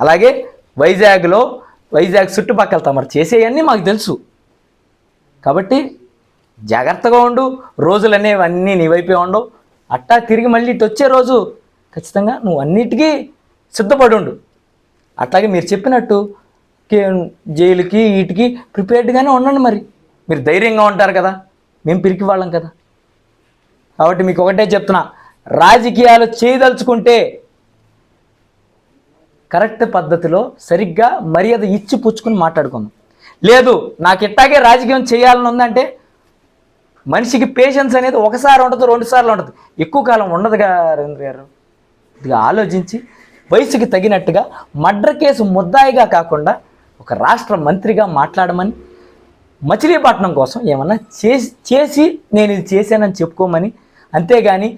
అలాగే వైజాగ్ చుట్టుపక్కల తమరు చేసేవన్నీ మాకు తెలుసు. కాబట్టి జాగ్రత్తగా ఉండు, రోజులు అనేవి అన్నీ నీ వైపే ఉండవు. అట్టా తిరిగి మళ్ళీ ఇటు వచ్చే రోజు ఖచ్చితంగా నువ్వు అన్నిటికీ సిద్ధపడి ఉండు. అట్లాగే మీరు చెప్పినట్టు జైలుకి వీటికి ప్రిపేర్డ్గానే ఉండండి. మరి మీరు ధైర్యంగా ఉంటారు కదా, మేము పిరికి వాళ్ళం కదా. కాబట్టి మీకు ఒకటే చెప్తున్నా, రాజకీయాలు చేయదలుచుకుంటే కరెక్ట్ పద్ధతిలో సరిగ్గా మర్యాద ఇచ్చి పుచ్చుకుని మాట్లాడుకుందాం. లేదు నాకు ఇట్టాగే రాజకీయం చేయాలని ఉందంటే మనిషికి పేషెన్స్ అనేది ఒకసారి ఉంటుంది, 2 సార్లు ఉంటుంది, ఎక్కువ కాలం ఉండదుగా రవీంద్ర గారు. ఇది ఆలోచించి వయసుకి తగినట్టుగా మర్డర్ కేసు ముద్దాయిగా కాకుండా ఒక రాష్ట్ర మంత్రిగా మాట్లాడమని, మచిలీపట్నం కోసం ఏమన్నా చేసి నేను ఇది చేశానని చెప్పుకోమని, అంతేగాని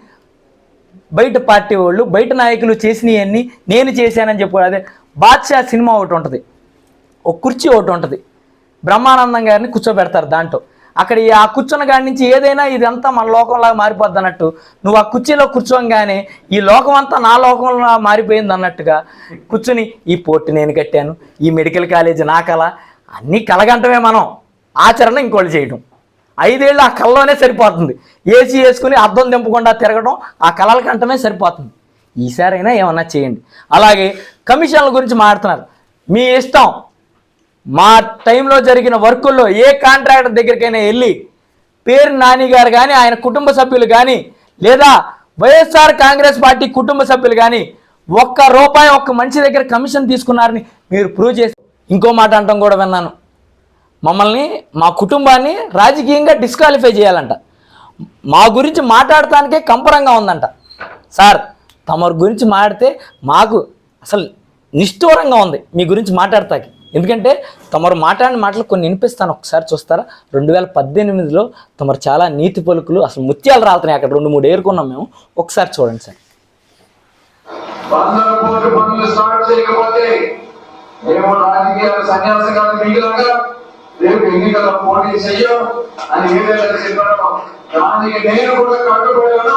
బయట పార్టీ వాళ్ళు బయట నాయకులు చేసినవన్నీ నేను చేశానని చెప్పుకోవాలి. అదే బాద్షా సినిమా ఒకటి ఉంటుంది, ఒక కుర్చీ ఒకటి ఉంటుంది, బ్రహ్మానందం గారిని కూర్చోబెడతారు. దాంట్లో అక్కడ ఆ కూర్చున్న కాడి నుంచి ఏదైనా ఇదంతా మన లోకంలాగా మారిపోద్ది అన్నట్టు, నువ్వు ఆ కుర్చీలో కూర్చోగానే ఈ లోకం అంతా నా లోకంలో మారిపోయింది అన్నట్టుగా కూర్చుని ఈ పోర్టు నేను కట్టాను, ఈ మెడికల్ కాలేజీ నా కళ, అన్నీ కలగంటమే. మనం ఆచరణ ఇంకోళ్ళు చేయడం. 5 ఏళ్ళు ఆ కళలోనే సరిపోతుంది. ఏసీ వేసుకుని అద్దం దింపకుండా తిరగడం ఆ కళల కంటమే సరిపోతుంది. ఈసారైనా ఏమన్నా చేయండి. అలాగే కమిషన్ల గురించి మాట్లాడుతున్నారు, మీ ఇష్టం. మా టైంలో జరిగిన వర్కుల్లో ఏ కాంట్రాక్టర్ దగ్గరికైనా వెళ్ళి పేరు నాని గారు కానీ ఆయన కుటుంబ సభ్యులు కానీ లేదా వైఎస్ఆర్ కాంగ్రెస్ పార్టీ కుటుంబ సభ్యులు కానీ ₹1 ఒక్క మనిషి దగ్గర కమిషన్ తీసుకున్నారని మీరు ప్రూవ్ చేసి, ఇంకో మాట అంటాం కూడా విన్నాను, మమ్మల్ని మా కుటుంబాన్ని రాజకీయంగా డిస్క్వాలిఫై చేయాలంట. మా గురించి మాట్లాడటానికే కంపరంగా ఉందంట. సార్ తమరి గురించి మాట్లాడితే మాకు అసలు నిష్ఠూరంగా ఉంది మీ గురించి మాట్లాడతాకి. ఎందుకంటే తమరు మాట్లాడిన మాటలు కొన్ని వినిపిస్తాను, ఒకసారి చూస్తారా? 2018లో తమరు చాలా నీతి పలుకులు, అసలు ముత్యాలు రాలుతున్నాయి అక్కడ 2-3 ఏరుకున్నాం మేము. ఒకసారి చూడండి సార్. రేపు ఎన్నికల పోటీ చెయ్యం అని ఏదైనా చెప్పారో దానికి నేను కూడా కట్టుబడినా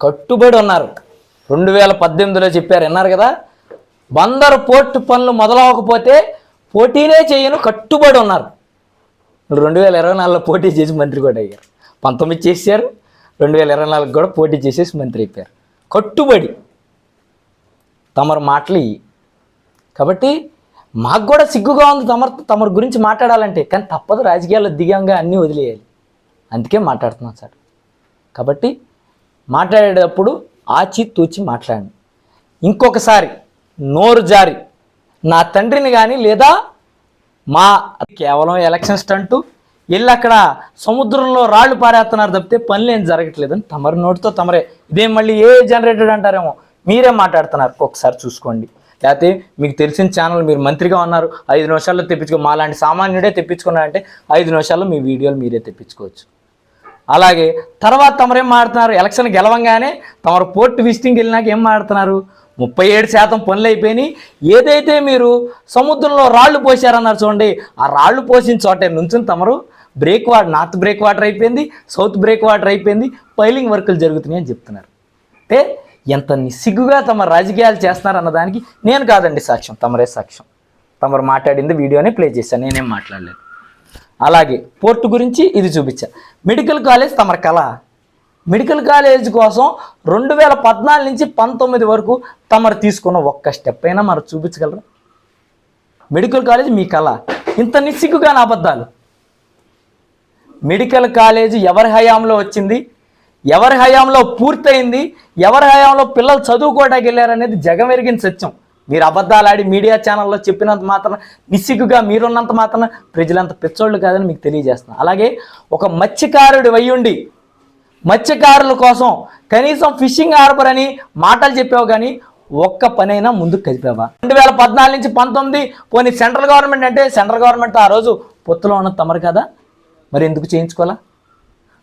కట్టుబడి ఉన్నారు. 2018లో చెప్పారు, విన్నారు కదా. బందరు పోర్టు పనులు మొదలవకపోతే పోటీనే చేయను కట్టుబడి ఉన్నారు. 2024లో పోటీ చేసి మంత్రి కూడా అయ్యారు. 19 చేశారు, 2024 కూడా పోటీ చేసేసి మంత్రి అయిపోయారు. కట్టుబడి తమరు మాటలు ఇవి. కాబట్టి మాకు కూడా సిగ్గుగా ఉంది తమరు గురించి మాట్లాడాలంటే, కానీ తప్పదు, రాజకీయాల్లో దిగంగా అన్నీ వదిలేయాలి. అందుకే మాట్లాడుతున్నాం సార్. కాబట్టి మాట్లాడేటప్పుడు ఆచి తూచి మాట్లాడండి. ఇంకొకసారి నోరు జారి నా తండ్రిని కానీ లేదా మా కేవలం ఎలక్షన్ స్టంటు వెళ్ళి అక్కడ సముద్రంలో రాళ్ళు పారేస్తున్నారు తప్పితే పనులు ఏం జరగట్లేదని తమరి నోటితో తమరే, ఇదేం మళ్ళీ ఏ జనరేటెడ్ అంటారేమో, మీరే మాట్లాడుతున్నారు. ఒకసారి చూసుకోండి. లేకపోతే మీకు తెలిసిన ఛానల్, మీరు మంత్రిగా ఉన్నారు, 5 నిమిషాల్లో తెప్పించుకో, మాలాంటి సామాన్యుడే తెప్పించుకున్నారంటే 5 నిమిషాల్లో మీ వీడియోలు మీరే తెప్పించుకోవచ్చు. అలాగే తర్వాత తమరేం మాడుతున్నారు, ఎలక్షన్ గెలవంగానే తమరు పోర్టు విజిటింగ్కి వెళ్ళినాక ఏం మాడుతున్నారు, 37% పనులు అయిపోయినాయి. ఏదైతే మీరు సముద్రంలో రాళ్ళు పోసారన్నారు చూడండి, ఆ రాళ్ళు పోసిన చోటే నుంచుని తమరు నార్త్ బ్రేక్ వాటర్ అయిపోయింది, సౌత్ బ్రేక్ వాటర్ అయిపోయింది, పైలింగ్ వర్కులు జరుగుతున్నాయి అని చెప్తున్నారు. అంటే ఎంత నిస్సిగ్గుగా తమ రాజకీయాలు చేస్తున్నారు అన్నదానికి నేను కాదండి సాక్ష్యం, తమరే సాక్ష్యం. తమరు మాట్లాడింది వీడియోనే ప్లే చేశాను, నేనేం మాట్లాడలేదు. అలాగే పోర్టు గురించి ఇది చూపించా. మెడికల్ కాలేజ్ తమర కళ. మెడికల్ కాలేజ్ కోసం 2014 నుంచి 19 వరకు తమరు తీసుకున్న ఒక్క స్టెప్ అయినా మరి చూపించగలరు? మెడికల్ కాలేజ్ మీ కళ, ఇంత నిస్సిగ్గుగా నా అబద్ధాలు. మెడికల్ కాలేజ్ ఎవరి హయాంలో వచ్చింది, ఎవరి హయాంలో పూర్తయింది, ఎవరి హయాంలో పిల్లలు చదువుకోవడానికి వెళ్ళారనేది జగమెరిగిన సత్యం. మీరు అబద్ధాలు ఆడి మీడియా ఛానల్లో చెప్పినంత మాత్రం, నిస్సిగ్గుగా మీరున్నంత మాత్రం ప్రజలంత పిచ్చోళ్ళు కాదని మీకు తెలియజేస్తున్నాను. అలాగే ఒక మత్స్యకారుడు వయ్యుండి మత్స్యకారుల కోసం కనీసం ఫిషింగ్ హార్బర్ అని మాటలు చెప్పావు, కానీ ఒక్క పనైనా ముందుకు కదిపావా? 2014 నుంచి 19 పోనీ సెంట్రల్ గవర్నమెంట్ అంటే సెంట్రల్ గవర్నమెంట్ ఆ రోజు పొత్తులో ఉన్న తమరు కదా, మరి ఎందుకు చేయించుకోవాలా?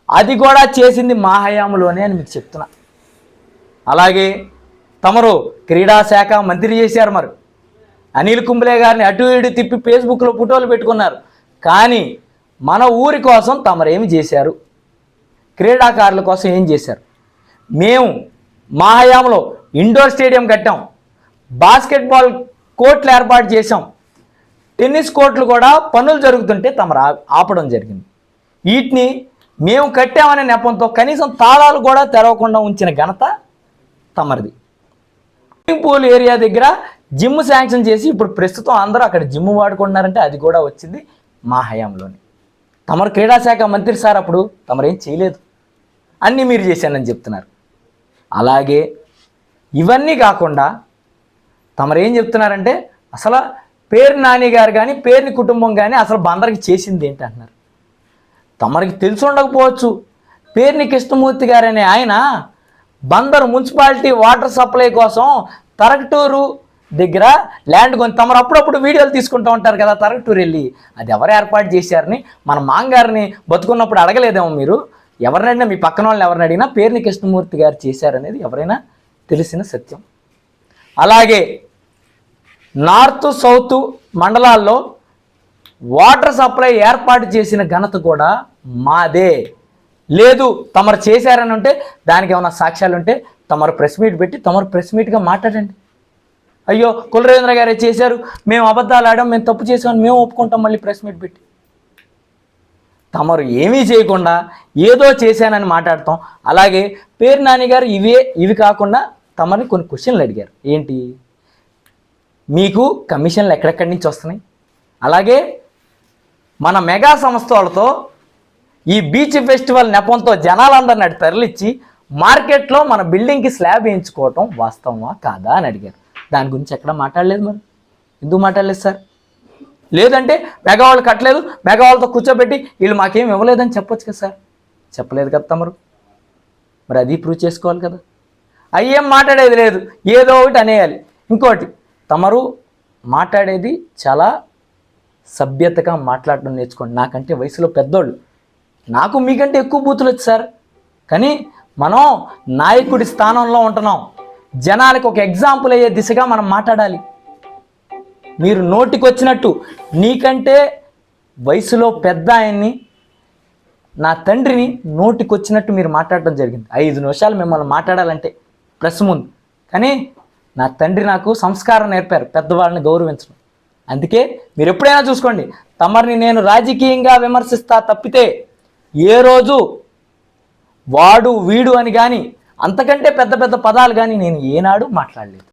అది కూడా చేసింది మా హయాంలోనే అని మీకు చెప్తున్నా. అలాగే తమరు క్రీడా శాఖ మంత్రి చేశారు, మరి అనిల్ కుంబ్లే గారిని అటు ఇటు తిప్పి ఫేస్బుక్లో ఫోటోలు పెట్టుకున్నారు. కానీ మన ఊరి కోసం తమరేమి చేశారు, క్రీడాకారుల కోసం ఏం చేశారు? మేము మా హయాంలో ఇండోర్ స్టేడియం కట్టాం, బాస్కెట్బాల్ కోర్టులు ఏర్పాటు చేశాం, టెన్నిస్ కోర్టులు కూడా పనులు జరుగుతుంటే తమరు ఆపడం జరిగింది. వీటిని మేము కట్టామనే నెపంతో కనీసం తాళాలు కూడా తెరవకుండా ఉంచిన ఘనత తమరిది. స్విమ్మింగ్ పూల్ ఏరియా దగ్గర జిమ్ శాంక్షన్ చేసి ఇప్పుడు ప్రస్తుతం అందరూ అక్కడ జిమ్ వాడుకుంటున్నారంటే అది కూడా వచ్చింది మా హయాంలోనే. తమరు క్రీడాశాఖ మంత్రి సార్, అప్పుడు తమరేం చేయలేదు, అన్నీ మీరు చేశానని చెప్తున్నారు. అలాగే ఇవన్నీ కాకుండా తమరేం చెప్తున్నారంటే అసలు పేరు నాని గారు కానీ పేరుని కుటుంబం కానీ అసలు బందరికి చేసింది ఏంటి అంటున్నారు. తమరికి తెలిసి ఉండకపోవచ్చు, పేరుని కృష్ణమూర్తి గారు అనే ఆయన బందరు మున్సిపాలిటీ వాటర్ సప్లై కోసం తరగటూరు దగ్గర ల్యాండ్ కొని తమరు అప్పుడప్పుడు వీడియోలు తీసుకుంటూ ఉంటారు కదా తరగటూరు వెళ్ళి, అది ఎవరు ఏర్పాటు చేశారని మన మాంగారిని బతుకున్నప్పుడు అడగలేదేమో మీరు? ఎవరినైనా మీ పక్కన వాళ్ళని ఎవరిని అడిగినా పేరుని కృష్ణమూర్తి గారు చేశారనేది ఎవరైనా తెలిసిన సత్యం. అలాగే నార్త్ సౌత్ మండలాల్లో వాటర్ సప్లై ఏర్పాటు చేసిన ఘనత కూడా మాదే. లేదు తమరు చేశారని ఉంటే దానికి ఏమైనా సాక్ష్యాలు ఉంటే తమరు ప్రెస్ మీట్ పెట్టి తమరు ప్రెస్ మీట్గా మాట్లాడండి. అయ్యో కులరేంద్ర గారే చేశారు, మేము అబద్ధాలు ఆడాం, మేము తప్పు చేసామని మేము ఒప్పుకుంటాం మళ్ళీ ప్రెస్ మీట్ పెట్టి. తమరు ఏమీ చేయకుండా ఏదో చేశానని మాట్లాడతాం. అలాగే పేరు నాని గారు ఇవి కాకుండా తమని కొన్ని క్వశ్చన్లు అడిగారు. ఏంటి, మీకు కమిషన్లు ఎక్కడెక్కడి నుంచి వస్తున్నాయి? అలాగే మన మెగా సంస్థ వాళ్ళతో ఈ బీచ్ ఫెస్టివల్ నెపంతో జనాలందరిని అటు తరలిచ్చి మార్కెట్లో మన బిల్డింగ్కి స్లాబ్ వేయించుకోవటం వాస్తవమా కాదా అని అడిగారు. దాని గురించి ఎక్కడ మాట్లాడలేదు. మరి ఎందుకు మాట్లాడలేదు సార్? లేదంటే మెగా వాళ్ళు కట్టలేదు, మెగా వాళ్ళతో కూర్చోబెట్టి వీళ్ళు మాకేం ఇవ్వలేదని చెప్పొచ్చు కదా సార్. చెప్పలేదు కదా తమరు, మరి అది ప్రూవ్ చేసుకోవాలి కదా. అయ్యేం మాట్లాడేది లేదు, ఏదో ఒకటి అనేయాలి. ఇంకోటి, తమరు మాట్లాడేది చాలా సభ్యతగా మాట్లాడడం నేర్చుకోండి. నాకంటే వయసులో పెద్దోళ్ళు, నాకు మీకంటే ఎక్కువ బూతులు వచ్చు సార్. కానీ మనం నాయకుడి స్థానంలో ఉంటున్నాం, జనాలకు ఒక ఎగ్జాంపుల్ అయ్యే దిశగా మనం మాట్లాడాలి. మీరు నోటికొచ్చినట్టు, నీకంటే వయసులో పెద్ద ఆయన్ని, నా తండ్రిని నోటికొచ్చినట్టు మీరు మాట్లాడటం జరిగింది. 5 నిమిషాలు మిమ్మల్ని మాట్లాడాలంటే ప్రెస్ ముందు. కానీ నా తండ్రి నాకు సంస్కారం నేర్పారు, పెద్దవాళ్ళని గౌరవించడం. అందుకే మీరు ఎప్పుడైనా చూసుకోండి, తమరిని నేను రాజకీయంగా విమర్శిస్తా తప్పితే ఏ రోజు వాడు వీడు అని కానీ అంతకంటే పెద్ద పెద్ద పదాలు కానీ నేను ఏనాడు మాట్లాడలేదు.